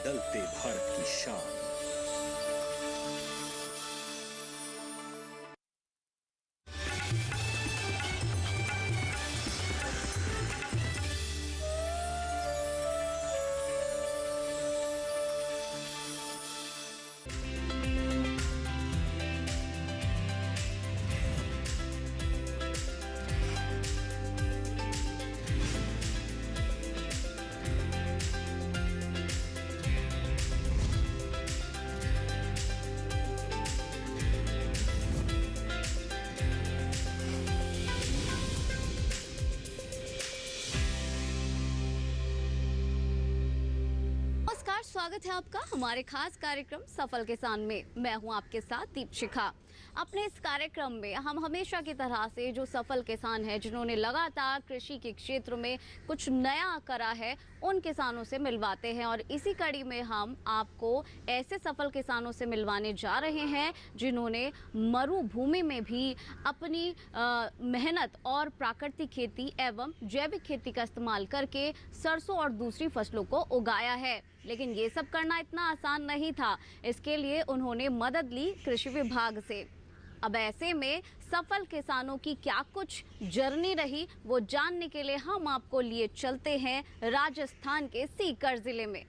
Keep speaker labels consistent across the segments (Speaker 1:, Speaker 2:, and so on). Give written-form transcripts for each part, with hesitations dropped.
Speaker 1: बदलते भारत की शान।
Speaker 2: नमस्कार, स्वागत है आपका हमारे खास कार्यक्रम सफल किसान में। मैं हूं आपके साथ दीपशिखा। अपने इस कार्यक्रम में हम हमेशा की तरह से जो सफल किसान हैं, जिन्होंने लगातार कृषि के क्षेत्र में कुछ नया करा है, उन किसानों से मिलवाते हैं। और इसी कड़ी में हम आपको ऐसे सफल किसानों से मिलवाने जा रहे हैं जिन्होंने मरुभूमि में भी अपनी मेहनत और प्राकृतिक खेती एवं जैविक खेती का इस्तेमाल करके सरसों और दूसरी फसलों को उगाया है। लेकिन ये सब करना इतना आसान नहीं था। इसके लिए उन्होंने मदद ली कृषि विभाग से। अब ऐसे में सफल किसानों की क्या कुछ जर्नी रही, वो जानने के लिए हम आपको लिए चलते हैं राजस्थान के सीकर जिले में।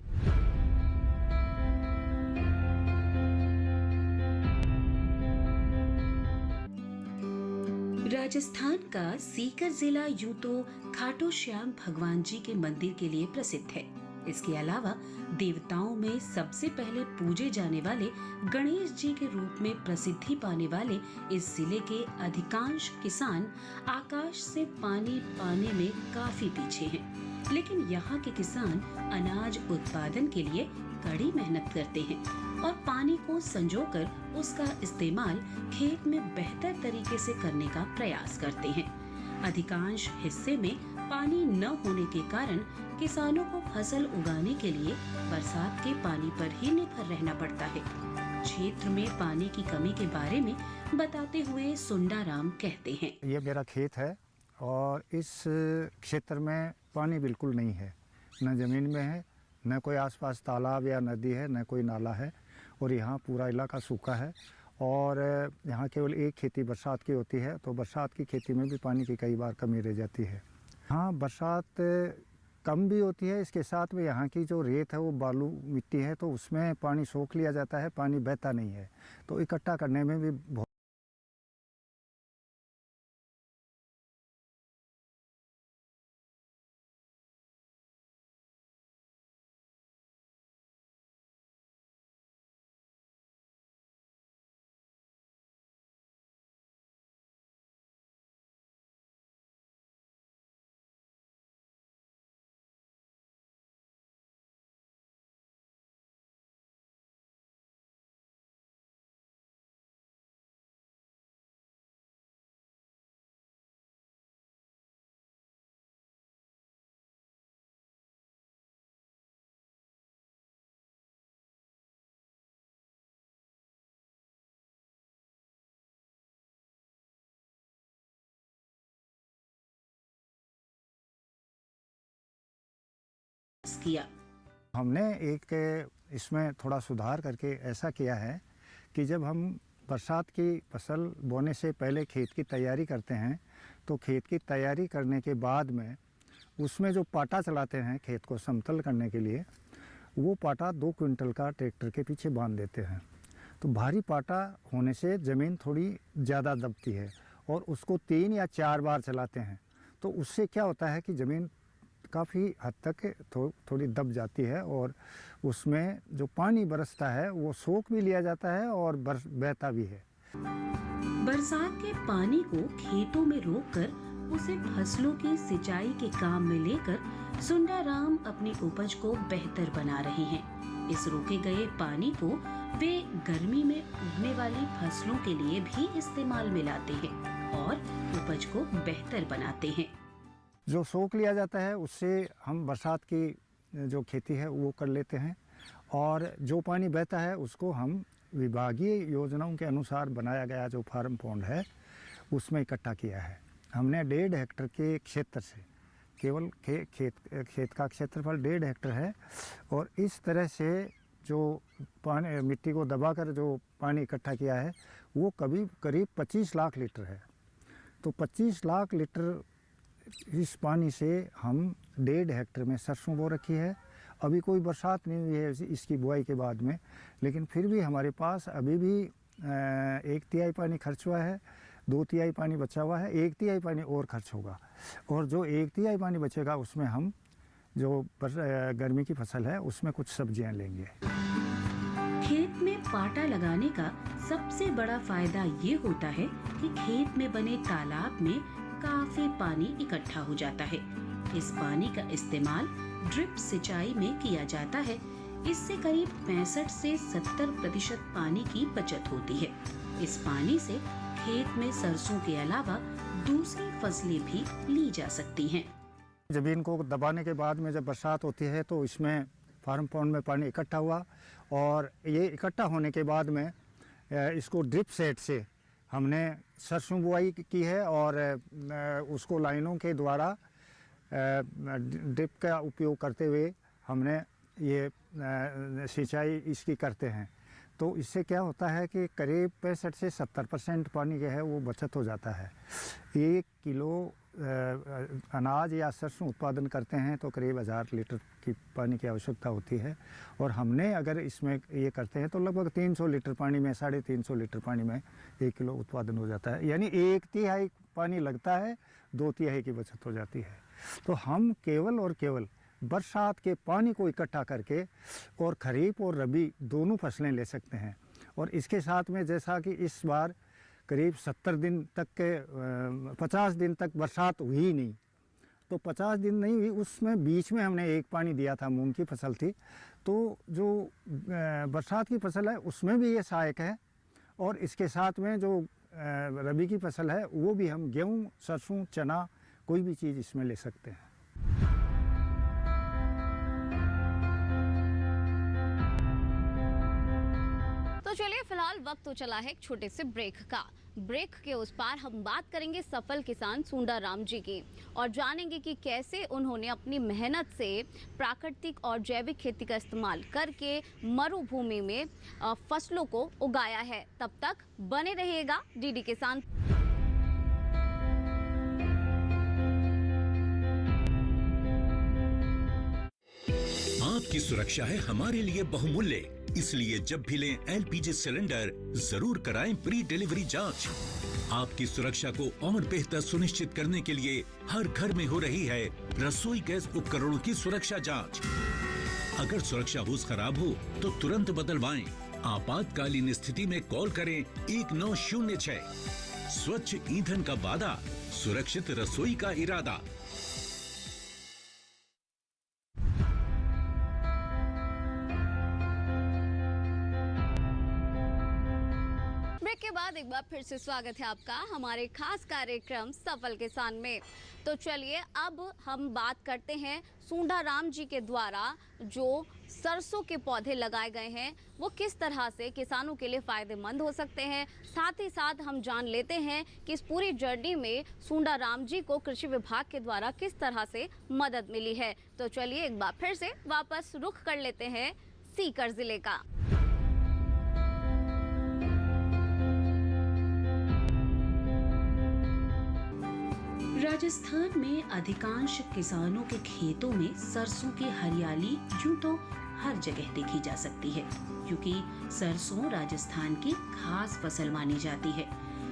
Speaker 3: राजस्थान का सीकर जिला यूं तो खाटू श्याम भगवान जी के मंदिर के लिए प्रसिद्ध है। इसके अलावा देवताओं में सबसे पहले पूजे जाने वाले गणेश जी के रूप में प्रसिद्धि पाने वाले इस जिले के अधिकांश किसान आकाश से पानी पाने में काफी पीछे हैं। लेकिन यहाँ के किसान अनाज उत्पादन के लिए कड़ी मेहनत करते हैं और पानी को संजोकर उसका इस्तेमाल खेत में बेहतर तरीके से करने का प्रयास करते हैं। अधिकांश हिस्से में पानी न होने के कारण किसानों को फसल उगाने के लिए बरसात के पानी पर ही निर्भर रहना पड़ता है। क्षेत्र में पानी की कमी के बारे में बताते हुए सुंडाराम कहते हैं,
Speaker 4: ये मेरा खेत है और इस क्षेत्र में पानी बिल्कुल नहीं है, न ज़मीन में है, न कोई आसपास तालाब या नदी है, न कोई नाला है। और यहाँ पूरा इलाका सूखा है और यहाँ केवल एक खेती बरसात की होती है। तो बरसात की खेती में भी पानी की कई बार कमी रह जाती है। हाँ, बरसात कम भी होती है, इसके साथ में यहाँ की जो रेत है वो बालू मिट्टी है, तो उसमें पानी सोख लिया जाता है, पानी बहता नहीं है। तो इकट्ठा करने में भी बहुत
Speaker 3: किया।
Speaker 4: हमने एक इसमें थोड़ा सुधार करके ऐसा किया है कि जब हम बरसात की फसल बोने से पहले खेत की तैयारी करते हैं, तो खेत की तैयारी करने के बाद में उसमें जो पाटा चलाते हैं खेत को समतल करने के लिए, वो पाटा 2 क्विंटल का ट्रैक्टर के पीछे बांध देते हैं। तो भारी पाटा होने से ज़मीन थोड़ी ज़्यादा दबती है और उसको 3 या 4 बार चलाते हैं। तो उससे क्या होता है कि ज़मीन काफ़ी हद तक थोड़ी दब जाती है और उसमें जो पानी बरसता है वो सोख भी लिया जाता है और बहता भी है।
Speaker 3: बरसात के पानी को खेतों में रोककर उसे फसलों की सिंचाई के काम में लेकर सुंडाराम अपनी उपज को बेहतर बना रहे हैं। इस रोके गए पानी को वे गर्मी में उगने वाली फसलों के लिए भी इस्तेमाल में लाते हैं और उपज को बेहतर बनाते हैं।
Speaker 4: जो सोख लिया जाता है उससे हम बरसात की जो खेती है वो कर लेते हैं और जो पानी बहता है उसको हम विभागीय योजनाओं के अनुसार बनाया गया जो फार्म पॉन्ड है उसमें इकट्ठा किया है। हमने 1.5 हेक्टेयर के क्षेत्र से केवल खेत का क्षेत्रफल 1.5 हेक्टर है और इस तरह से जो पानी मिट्टी को दबाकर जो पानी इकट्ठा किया है वो करीब 25 लाख लीटर है। तो 25 लाख लीटर इस पानी से हम 1.5 हेक्टर में सरसों बो रखी है। अभी कोई बरसात नहीं हुई है इसकी बुआई के बाद में, लेकिन फिर भी हमारे पास अभी भी 1/3 पानी खर्च हुआ है, 2/3 पानी बचा हुआ है, 1/3 पानी और खर्च होगा और जो 1/3 पानी बचेगा उसमें हम जो गर्मी की फसल है उसमें कुछ सब्जियां लेंगे।
Speaker 3: खेत में पाटा लगाने का सबसे बड़ा फायदा ये होता है कि खेत में बने तालाब में काफी पानी इकट्ठा हो जाता है। इस पानी का इस्तेमाल ड्रिप सिंचाई में किया जाता है। इससे करीब 65 से 70% पानी की बचत होती है। इस पानी से खेत में सरसों के अलावा दूसरी फसलें भी ली जा सकती हैं।
Speaker 4: जमीन को दबाने के बाद में जब बरसात होती है तो इसमें फार्म पॉन्ड में पानी इकट्ठा हुआ और ये इकट्ठा होने के बाद में इसको ड्रिप सेट से हमने सरसों बुआई की है और उसको लाइनों के द्वारा ड्रिप का उपयोग करते हुए हमने ये सिंचाई इसकी करते हैं। तो इससे क्या होता है कि करीब 65 से 70% पानी जो है वो बचत हो जाता है। 1 किलो अनाज या सरसों उत्पादन करते हैं तो करीब 1000 लीटर की पानी की आवश्यकता होती है और हमने अगर इसमें ये करते हैं तो लगभग 300 लीटर पानी में 350 लीटर पानी में 1 किलो उत्पादन हो जाता है। यानी 1/3 पानी लगता है, 2/3 की बचत हो जाती है। तो हम केवल और केवल बरसात के पानी को इकट्ठा करके और खरीफ और रबी दोनों फसलें ले सकते हैं। और इसके साथ में जैसा कि इस बार करीब 70 दिन तक के 50 दिन तक बरसात हुई ही नहीं, तो 50 दिन नहीं हुई, उसमें बीच में हमने एक पानी दिया था, मूंग की फसल थी। तो जो बरसात की फसल है उसमें भी ये सहायक है और इसके साथ में जो रबी की फसल है वो भी हम गेहूँ, सरसों, चना कोई भी चीज़ इसमें ले सकते हैं।
Speaker 2: चलिए फिलहाल वक्त तो चला है एक छोटे से ब्रेक का। ब्रेक के उस पार हम बात करेंगे सफल किसान सुंदरराम जी की और जानेंगे कि कैसे उन्होंने अपनी मेहनत से प्राकृतिक और जैविक खेती का इस्तेमाल करके मरुभूमि में फसलों को उगाया है। तब तक बने रहिएगा डीडी किसान।
Speaker 1: आपकी सुरक्षा है हमारे लिए बहुमूल्य, इसलिए जब भी लें एलपीजी सिलेंडर जरूर कराएं प्री डिलीवरी जांच। आपकी सुरक्षा को और बेहतर सुनिश्चित करने के लिए हर घर में हो रही है रसोई गैस उपकरणों की सुरक्षा जांच। अगर सुरक्षा होस खराब हो तो तुरंत बदलवाएं। आपातकालीन स्थिति में कॉल करें 1906। स्वच्छ ईंधन का वादा, सुरक्षित रसोई का इरादा।
Speaker 2: के बाद एक बार फिर से स्वागत है आपका हमारे खास कार्यक्रम सफल किसान में। तो चलिए अब हम बात करते हैं सुंदरराम जी के द्वारा जो सरसों के पौधे लगाए गए हैं वो किस तरह से किसानों के लिए फायदेमंद हो सकते हैं। साथ ही साथ हम जान लेते हैं कि इस पूरी जर्नी में सुंदरराम जी को कृषि विभाग के द्वारा किस तरह से मदद मिली है। तो चलिए एक बार फिर से वापस रुख कर लेते हैं सीकर जिले का।
Speaker 3: राजस्थान में अधिकांश किसानों के खेतों में सरसों की हरियाली यूं तो हर जगह देखी जा सकती है, क्योंकि सरसों राजस्थान की खास फसल मानी जाती है।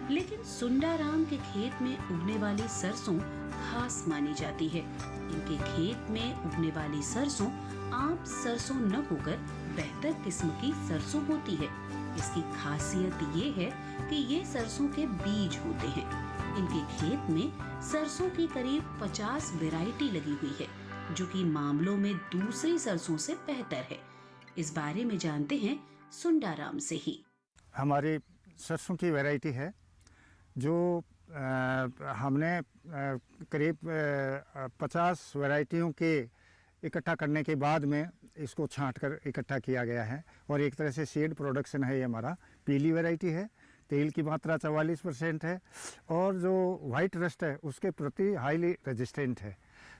Speaker 3: लेकिन सुंदरराम के खेत में उगने वाली सरसों खास मानी जाती है। इनके खेत में उगने वाली सरसों आम सरसों न होकर बेहतर किस्म की सरसों होती है। इसकी खासियत ये है कि ये सरसों के बीज होते हैं। इनके खेत में सरसों की करीब 50 वैरायटी लगी हुई है, जो कि मामलों में दूसरी सरसों से बेहतर है। इस बारे में जानते हैं सुंदरराम से ही।
Speaker 4: हमारी सरसों की वैरायटी है जो हमने करीब 50 वैरायटियों के इकट्ठा करने के बाद में इसको छांट कर इकट्ठा किया गया है और एक तरह से सीड प्रोडक्शन है। ये हमारा पीली वैरायटी है, तेल की मात्रा 44% है और जो वाइट रस्ट है उसके प्रति हाईली रेजिस्टेंट है।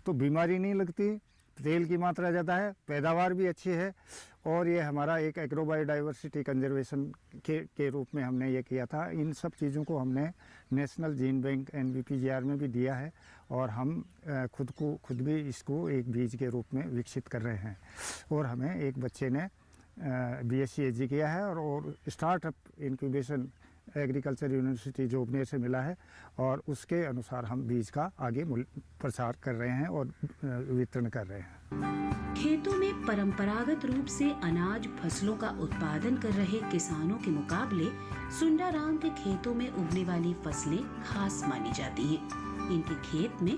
Speaker 4: तो बीमारी नहीं लगती, तेल की मात्रा ज़्यादा है, पैदावार भी अच्छी है। और ये हमारा एक एग्रो बायोडाइवर्सिटी कंजर्वेशन के रूप में हमने ये किया था। इन सब चीज़ों को हमने नेशनल जीन बैंक NBPGR में भी दिया है और हम खुद भी इसको एक बीज के रूप में विकसित कर रहे हैं। और हमें एक बच्चे ने BSc AG किया है और startup incubation agriculture university Jobner से मिला है और उसके अनुसार हम बीज का आगे प्रचार कर रहे हैं और वितरण कर रहे हैं।
Speaker 3: खेतों में परंपरागत रूप से अनाज फसलों का उत्पादन कर रहे किसानों के मुकाबले सुंडाराम के खेतों में उगने वाली फसलें खास मानी जाती हैं। इनके खेत में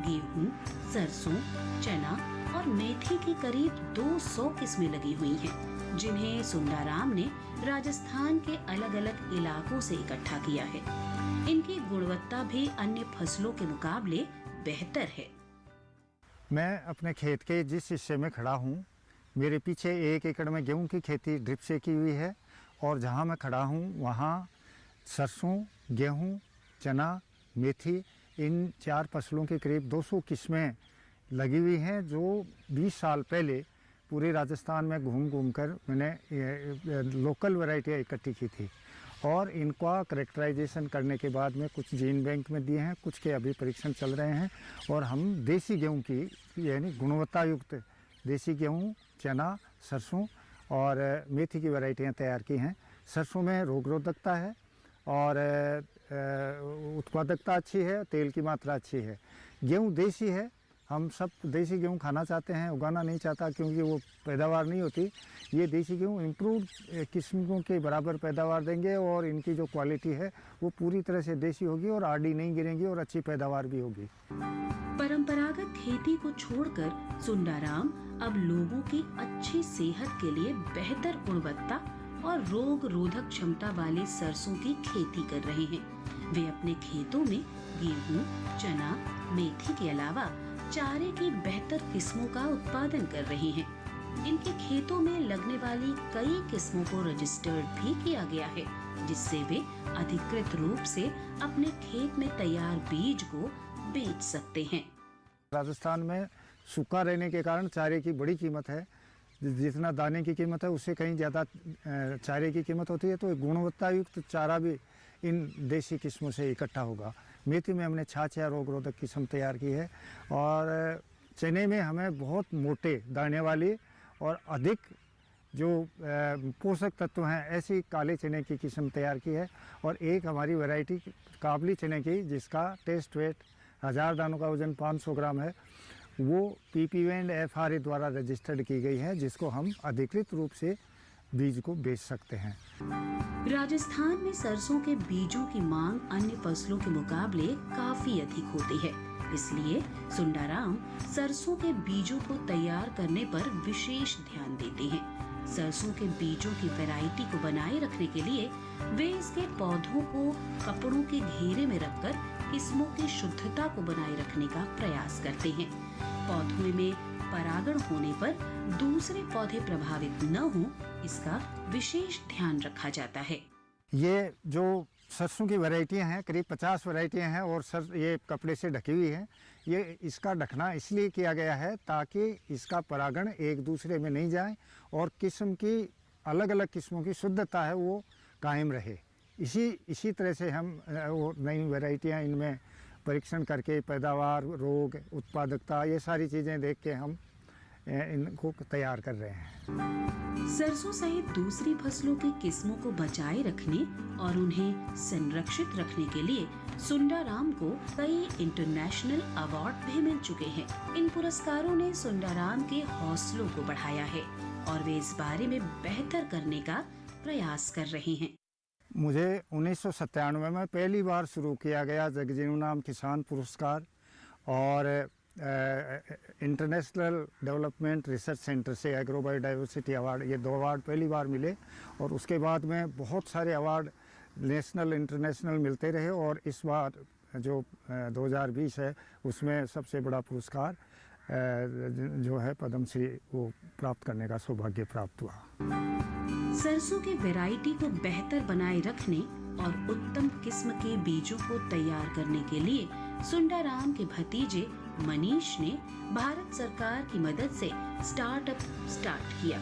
Speaker 3: गेहूं, सरसों, चना और मेथी की करीब 200 किस्में लगी हुई हैं, जिन्हें सुंडाराम ने राजस्थान के अलग अलग इलाकों से इकट्ठा किया है। इनकी गुणवत्ता भी अन्य फसलों के मुकाबले बेहतर है।
Speaker 4: मैं अपने खेत के जिस हिस्से में खड़ा हूँ, मेरे पीछे 1 एकड़ में गेहूं की खेती ड्रिप से की हुई है और जहाँ मैं खड़ा हूँ वहाँ सरसों, गेहूं, चना, मेथी, इन 4 फसलों के करीब 200 किस्में लगी हुई हैं, जो 20 साल पहले पूरे राजस्थान में घूम कर मैंने लोकल वैरायटियाँ इकट्ठी की थी और इनका करेक्टराइजेशन करने के बाद में कुछ जीन बैंक में दिए हैं, कुछ के अभी परीक्षण चल रहे हैं। और हम देसी गेहूं की यानी गुणवत्ता युक्त देसी गेहूं, चना, सरसों और मेथी की वैरायटियाँ तैयार की हैं। सरसों में रोग रोधकता है और उत्पादकता अच्छी है, तेल की मात्रा अच्छी है। गेहूँ देसी है, हम सब देसी गेहूँ खाना चाहते हैं, उगाना नहीं चाहता क्योंकि वो पैदावार नहीं होती। ये देसी गेहूँ इम्प्रूव किस्मों के बराबर पैदावार देंगे और इनकी जो क्वालिटी है वो पूरी तरह से देसी होगी और आड़ी नहीं गिरेंगी और अच्छी पैदावार भी होगी।
Speaker 3: परंपरागत खेती को छोड़कर सुंडाराम अब लोगों की अच्छी सेहत के लिए बेहतर गुणवत्ता और रोग रोधक क्षमता वाले सरसों की खेती कर रहे हैं। वे अपने खेतों में गेहूं, चना, मेथी के अलावा चारे की बेहतर किस्मों का उत्पादन कर रहे हैं। इनके खेतों में लगने वाली कई किस्मों को रजिस्टर्ड भी किया गया है, जिससे वे अधिकृत रूप से अपने खेत में तैयार बीज को बेच सकते हैं।
Speaker 4: राजस्थान में सूखा रहने के कारण चारे की बड़ी कीमत है। जितना दाने की कीमत है उससे कहीं ज़्यादा चारे की कीमत होती है, तो गुणवत्ता युक्त चारा भी इन देसी किस्मों से इकट्ठा होगा। मेथी में हमने छाछ या रोग रोधक किस्म तैयार की है और चने में हमें बहुत मोटे दाने वाली और अधिक जो पोषक तत्व हैं ऐसी काले चने की किस्म तैयार की है। और एक हमारी वैरायटी काबली चने की जिसका टेस्ट वेट 1000 दानों का वजन 500 ग्राम है, वो PPV एंड FRA द्वारा रजिस्टर्ड की गई है, जिसको हम अधिकृत रूप से बीज को बेच सकते हैं।
Speaker 3: राजस्थान में सरसों के बीजों की मांग अन्य फसलों के मुकाबले काफी अधिक होती है, इसलिए सुंडाराम सरसों के बीजों को तैयार करने पर विशेष ध्यान देते हैं। सरसों के बीजों की वैरायटी को बनाए रखने के लिए वे इसके पौधों को कपड़ों के घेरे में रखकर किस्मों की शुद्धता को बनाए रखने का प्रयास करते हैं। पौधों में परागण होने पर दूसरे पौधे प्रभावित न हो, इसका विशेष ध्यान रखा जाता है।
Speaker 4: ये जो सरसों की वैरायटियां हैं, करीब 50 वैरायटियां हैं और सर ये कपड़े से ढकी हुई हैं। ये इसका ढकना इसलिए किया गया है ताकि इसका परागण एक दूसरे में नहीं जाए और किस्म की अलग अलग किस्मों की शुद्धता है वो कायम रहे। इसी तरह से हम वो नई वैरायटियां इनमें परीक्षण करके पैदावार, रोग, उत्पादकता, ये सारी चीज़ें देख के हम इनको तैयार कर रहे हैं।
Speaker 3: सरसों सहित दूसरी फसलों की किस्मों को बचाए रखने और उन्हें संरक्षित रखने के लिए सुंडाराम को कई इंटरनेशनल अवार्ड भी मिल चुके हैं। इन पुरस्कारों ने सुंडाराम के हौसलों को बढ़ाया है और वे इस बारे में बेहतर करने का प्रयास कर रहे हैं।
Speaker 4: मुझे 1997 में पहली बार शुरू किया गया जगजीवनराम किसान पुरस्कार और इंटरनेशनल डेवलपमेंट रिसर्च सेंटर से एग्रो बायोडाइवर्सिटी अवार्ड, ये 2 अवार्ड पहली बार मिले और उसके बाद में बहुत सारे अवार्ड नेशनल इंटरनेशनल मिलते रहे और इस बार जो 2020 है उसमें सबसे बड़ा पुरस्कार जो है पद्मश्री वो प्राप्त करने का सौभाग्य प्राप्त हुआ।
Speaker 3: सरसों की वैरायटी को बेहतर बनाए रखने और उत्तम किस्म के बीजों को तैयार करने के लिए सुंडाराम के भतीजे मनीष ने भारत सरकार की मदद से स्टार्टअप स्टार्ट किया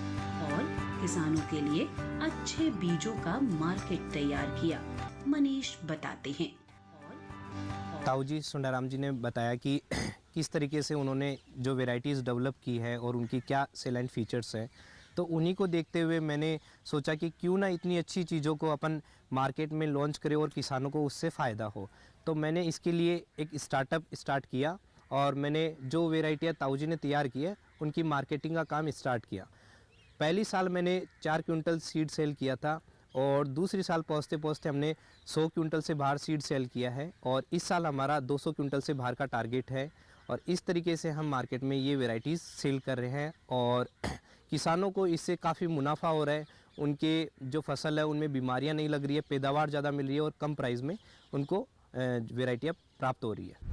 Speaker 3: और किसानों के लिए अच्छे बीजों का मार्केट तैयार किया। मनीष बताते हैं।
Speaker 5: ताऊ जी सुंडाराम जी ने बताया कि किस तरीके से उन्होंने जो वेराइटीज़ डेवलप की है और उनकी क्या सेलेंट फीचर्स हैं, तो उन्हीं को देखते हुए मैंने सोचा कि क्यों ना इतनी अच्छी चीज़ों को अपन मार्केट में लॉन्च करें और किसानों को उससे फ़ायदा हो। तो मैंने इसके लिए एक स्टार्टअप स्टार्ट किया और मैंने जो वेराइटियाँ ताऊ जी ने तैयार की है उनकी मार्केटिंग का काम स्टार्ट किया। पहली साल मैंने 4 क्विंटल सीड सेल किया था और दूसरी साल पहुँचते पहुँचते हमने 100 क्विंटल से बाहर सीड सेल किया है और इस साल हमारा 200 क्विंटल से बाहर का टारगेट है और इस तरीके से हम मार्केट में ये वेराइटीज़ सेल कर रहे हैं और किसानों को इससे काफ़ी मुनाफा हो रहा है। उनके जो फसल है उनमें बीमारियां नहीं लग रही है, पैदावार ज़्यादा मिल रही है और कम प्राइस में उनको वेराइटियाँ प्राप्त हो रही है।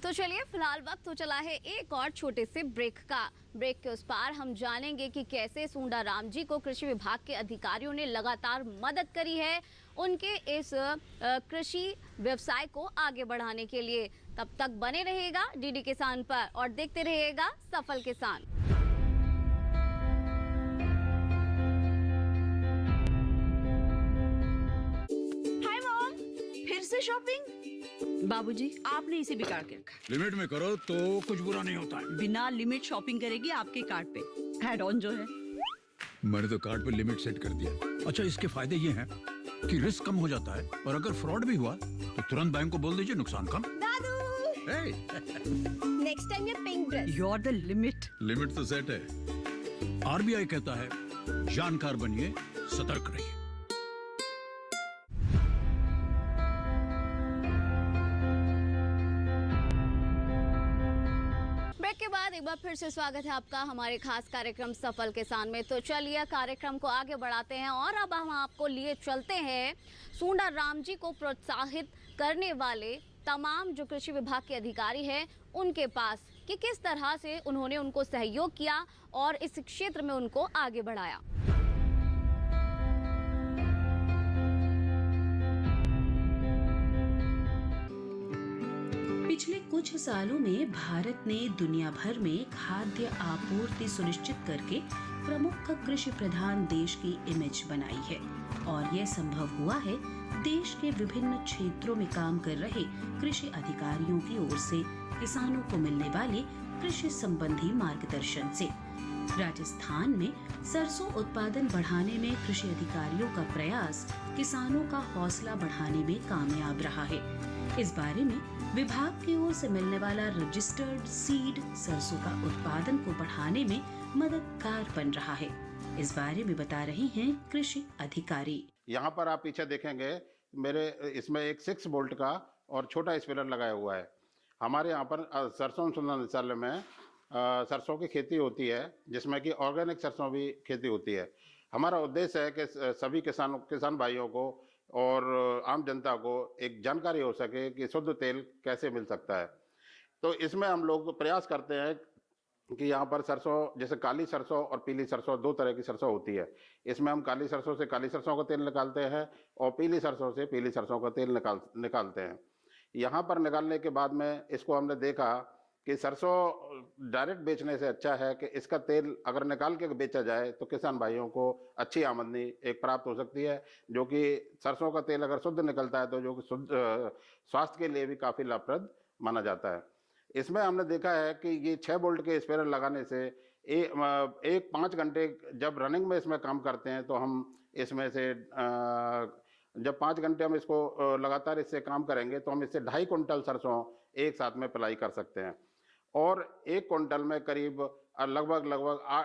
Speaker 2: तो चलिए फिलहाल वक्त हो चला है एक और छोटे से ब्रेक का। ब्रेक के उस पार हम जानेंगे कि कैसे सुंडाराम जी को कृषि विभाग के अधिकारियों ने लगातार मदद करी है उनके इस कृषि व्यवसाय को आगे बढ़ाने के लिए। तब तक बने रहेगा डीडी किसान पर और देखते रहिएगा सफल किसान।
Speaker 6: हाय मॉम, फिर से शॉपिंग? बाबूजी, आपने इसे बिगाड़ के रखा।
Speaker 7: लिमिट में करो तो कुछ बुरा नहीं होता है।
Speaker 6: बिना लिमिट शॉपिंग करेगी आपके कार्ड पे ऐड ऑन जो है।
Speaker 7: मैंने तो कार्ड पे लिमिट सेट कर दिया। अच्छा, इसके फायदे ये हैं कि रिस्क कम हो जाता है और अगर फ्रॉड भी हुआ तो तुरंत बैंक को बोल दीजिए, नुकसान कम।
Speaker 8: दादू नेक्स्ट टाइम ये pink dress.
Speaker 6: You are the limit.
Speaker 7: Limit तो सेट है। आरबीआई कहता है जानकार बनिए, सतर्क रहिए।
Speaker 2: के बाद एक बार फिर से स्वागत है आपका हमारे खास कार्यक्रम सफल किसान में। तो चलिए कार्यक्रम को आगे बढ़ाते हैं और अब हम आपको लिए चलते हैं सुंडाराम जी को प्रोत्साहित करने वाले तमाम जो कृषि विभाग के अधिकारी हैं उनके पास कि किस तरह से उन्होंने उनको सहयोग किया और इस क्षेत्र में उनको आगे बढ़ाया।
Speaker 3: पिछले कुछ सालों में भारत ने दुनिया भर में खाद्य आपूर्ति सुनिश्चित करके प्रमुख कृषि प्रधान देश की इमेज बनाई है और यह संभव हुआ है देश के विभिन्न क्षेत्रों में काम कर रहे कृषि अधिकारियों की ओर से किसानों को मिलने वाले कृषि संबंधी मार्गदर्शन से। राजस्थान में सरसों उत्पादन बढ़ाने में कृषि अधिकारियों का प्रयास किसानों का हौसला बढ़ाने में कामयाब रहा है। इस बारे में विभाग की ओर से मिलने वाला रजिस्टर्ड सीड सरसों का उत्पादन को बढ़ाने में मददगार बन रहा है। इस बारे में बता रहे हैं कृषि अधिकारी।
Speaker 9: यहाँ पर आप पीछे देखेंगे मेरे इसमें एक 6 वोल्ट का और छोटा स्प्रेयर लगाया हुआ है। हमारे यहाँ पर सरसों अनुसंधान में सरसों की खेती होती है जिसमें कि ऑर्गेनिक सरसों भी खेती होती है। हमारा उद्देश्य है कि सभी किसान भाइयों को और आम जनता को एक जानकारी हो सके कि शुद्ध तेल कैसे मिल सकता है। तो इसमें हम लोग प्रयास करते हैं कि यहाँ पर सरसों, जैसे काली सरसों और पीली सरसों, 2 तरह की सरसों होती है। इसमें हम काली सरसों से काली सरसों का तेल निकालते हैं और पीली सरसों से पीली सरसों का तेल निकालते हैं। यहाँ पर निकालने के बाद में इसको हमने देखा कि सरसों डायरेक्ट बेचने से अच्छा है कि इसका तेल अगर निकाल के बेचा जाए तो किसान भाइयों को अच्छी आमदनी एक प्राप्त हो सकती है, जो कि सरसों का तेल अगर शुद्ध निकलता है तो जो कि शुद्ध स्वास्थ्य के लिए भी काफ़ी लाभप्रद माना जाता है। इसमें हमने देखा है कि ये 6 वोल्ट के स्प्रेयर लगाने से एक 5 घंटे जब रनिंग में इसमें काम करते हैं तो हम इसमें से जब 5 घंटे हम इसको लगातार इससे काम करेंगे तो हम इससे 2.5 कुंटल सरसों एक साथ में पिलाई कर सकते हैं और 1 कुंटल में करीब लगभग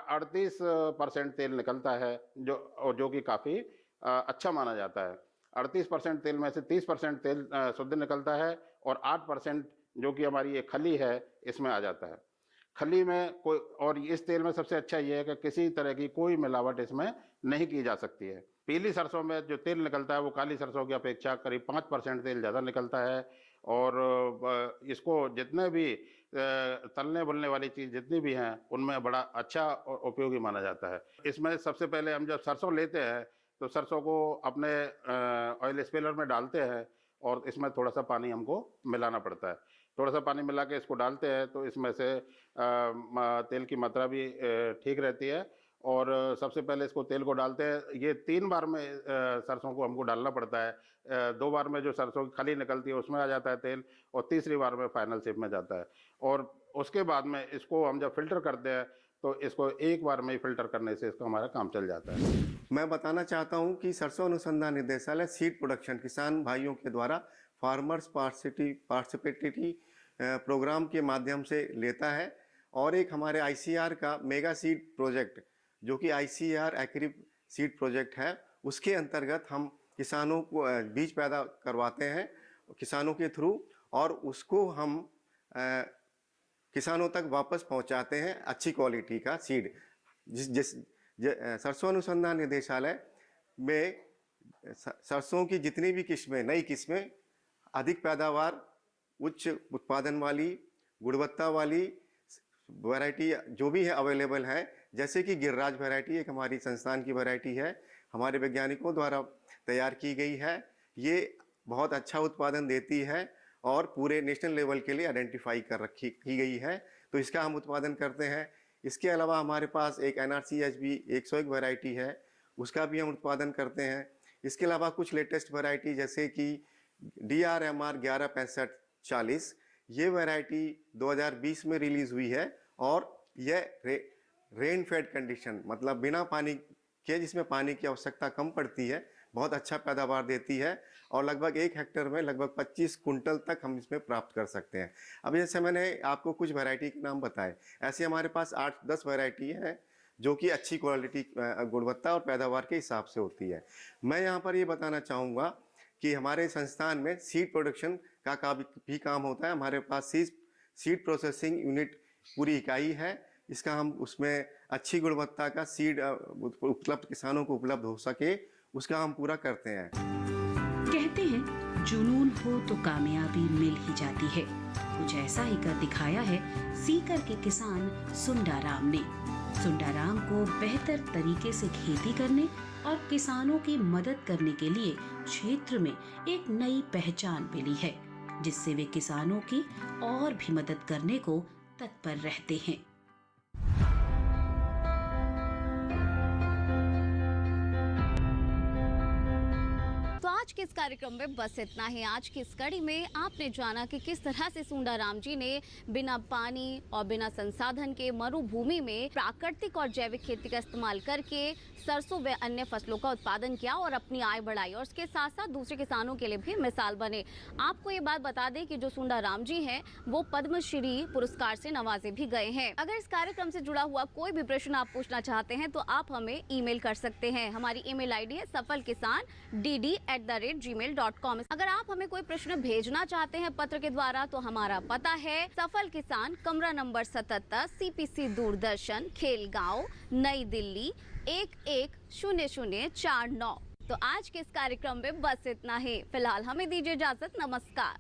Speaker 9: 38% तेल निकलता है जो कि काफ़ी अच्छा माना जाता है। 38% तेल में से 30% तेल शुद्ध निकलता है और 8% जो कि हमारी ये खली है इसमें आ जाता है। खली में कोई, और इस तेल में सबसे अच्छा ये है कि किसी तरह की कोई मिलावट इसमें नहीं की जा सकती है। पीली सरसों में जो तेल निकलता है वो काली सरसों की अपेक्षा करीब 5% तेल ज़्यादा निकलता है और इसको जितने भी तलने बुलने वाली चीज़ जितनी भी हैं उनमें बड़ा अच्छा और उपयोगी माना जाता है। इसमें सबसे पहले हम जब सरसों लेते हैं तो सरसों को अपने ऑयल स्पेलर में डालते हैं और इसमें थोड़ा सा पानी हमको मिलाना पड़ता है। थोड़ा सा पानी मिला के इसको डालते हैं तो इसमें से तेल की मात्रा भी ठीक रहती है। और सबसे पहले इसको तेल को डालते हैं, ये 3 बार में सरसों को हमको डालना पड़ता है। 2 बार में जो सरसों की खली निकलती है उसमें आ जाता है तेल, और तीसरी बार में फाइनल शेप में जाता है। और उसके बाद में इसको हम जब फिल्टर करते हैं तो इसको एक बार में ही फिल्टर करने से इसका हमारा काम चल जाता है।
Speaker 8: मैं बताना चाहता हूं कि सरसों अनुसंधान निदेशालय सीड प्रोडक्शन किसान भाइयों के द्वारा फार्मर्स पार्टिसिपेटरी प्रोग्राम के माध्यम से लेता है, और एक हमारे आईसीआर का मेगा सीड प्रोजेक्ट जो कि आईसीआर एग्री सीड प्रोजेक्ट है, उसके अंतर्गत हम किसानों को बीज पैदा करवाते हैं किसानों के थ्रू, और उसको हम किसानों तक वापस पहुंचाते हैं अच्छी क्वालिटी का सीड। सरसों अनुसंधान निदेशालय में सरसों की जितनी भी किस्में, नई किस्में, अधिक पैदावार, उच्च उत्पादन वाली, गुणवत्ता वाली वैरायटी जो भी है अवेलेबल है, जैसे कि गिरिराज वैरायटी एक हमारी संस्थान की वैरायटी है, हमारे वैज्ञानिकों द्वारा तैयार की गई है। ये बहुत अच्छा उत्पादन देती है और पूरे नेशनल लेवल के लिए आइडेंटिफाई की गई है, तो इसका हम उत्पादन करते हैं। इसके अलावा हमारे पास एक NRCHB 101 वैरायटी है, उसका भी हम उत्पादन करते हैं। इसके अलावा कुछ लेटेस्ट वैरायटी जैसे कि DRMR 116540, ये वैरायटी 2020 में रिलीज़ हुई है, और यह रेन फेड कंडीशन मतलब बिना पानी के, जिसमें पानी की आवश्यकता कम पड़ती है, बहुत अच्छा पैदावार देती है, और लगभग 1 हेक्टेयर में लगभग 25 कुंटल तक हम इसमें प्राप्त कर सकते हैं। अब जैसे मैंने आपको कुछ वैरायटी के नाम बताए, ऐसे हमारे पास 8-10 वैरायटी है जो कि अच्छी क्वालिटी, गुणवत्ता और पैदावार के हिसाब से होती है। मैं यहाँ पर ये बताना चाहूँगा कि हमारे संस्थान में सीड प्रोडक्शन का भी काम होता है। हमारे पास सीड प्रोसेसिंग यूनिट पूरी इकाई है, इसका हम उसमें अच्छी गुणवत्ता का सीड उपलब्ध किसानों को उपलब्ध हो सके, उसका हम पूरा करते हैं।
Speaker 3: कहते हैं जुनून हो तो कामयाबी मिल ही जाती है। कुछ ऐसा ही कर दिखाया है सीकर के किसान सुंडाराम ने। सुंडाराम को बेहतर तरीके से खेती करने और किसानों की मदद करने के लिए क्षेत्र में एक नई पहचान मिली है, जिससे वे किसानों की और भी मदद करने को तत्पर रहते हैं।
Speaker 2: आज के इस कार्यक्रम में बस इतना ही। आज की इस कड़ी में आपने जाना कि किस तरह से सुंडाराम जी ने बिना पानी और बिना संसाधन के मरुभूमि में प्राकृतिक और जैविक खेती का इस्तेमाल करके सरसों व अन्य फसलों का उत्पादन किया और अपनी आय बढ़ाई, और उसके साथ साथ दूसरे किसानों के लिए भी मिसाल बने। आपको ये बात बता दें कि जो सुंडाराम जी हैं वो पद्मश्री पुरस्कार से नवाजे भी गए हैं। अगर इस कार्यक्रम से जुड़ा हुआ कोई भी प्रश्न आप पूछना चाहते हैं तो आप हमें ईमेल कर सकते हैं। हमारी ईमेल आईडी है safalkisan@gmail.com। अगर आप हमें कोई प्रश्न भेजना चाहते हैं पत्र के द्वारा तो हमारा पता है सफल किसान, कमरा नंबर 77, CPC दूरदर्शन, खेलगांव, नई दिल्ली 110049। तो आज के इस कार्यक्रम में बस इतना ही। फिलहाल हमें दीजिए इजाजत। नमस्कार।